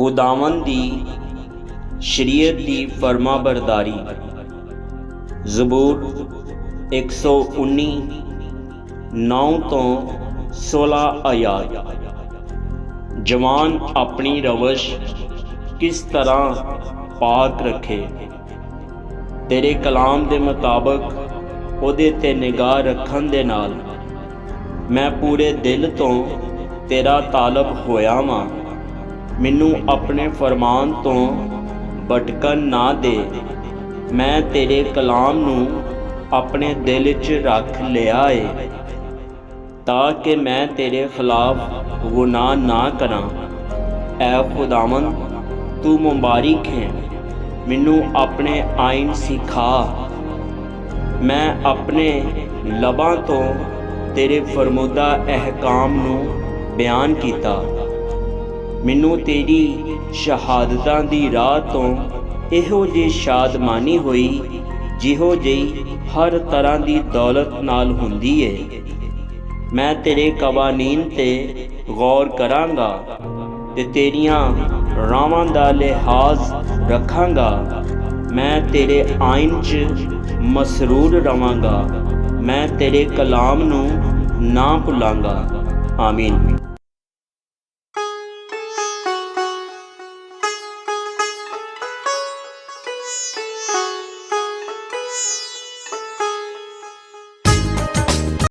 खुदावन दी शरीयत दी फरमा बरदारी। ज़बूर 119 9 तो 16 आयात। जवान अपनी रवश किस तरह पाक रखे, तेरे कलाम दे मुताबिक उहदे ते निगाह रखन दे नाल मैं पूरे दिल तो तेरा तालब होया वां। मैनू अपने फरमान तो भटकन ना दे। मैं तेरे कलाम नू अपने दिल च रख लिया है ताकि मैं तेरे खिलाफ गुनाह ना करां। ऐ खुदावन तू मुबारक है, मैनू अपने आइन सिखा। मैं अपने लबां तो तेरे फरमुदा अहकाम नू बयान किया। मैनू तेरी शहादतां दी राह तो इहो जी शादमानी हुई जिहो जी हर तरह की दौलत नाल हुंदी है। मैं तेरे कवानीन ते गौर करांगा ते तेरियां रावां दा लिहाज रखांगा। मैं तेरे आइन च मसरूर रवांगा। मैं तेरे कलाम नू ना भुलांगा। आमीन।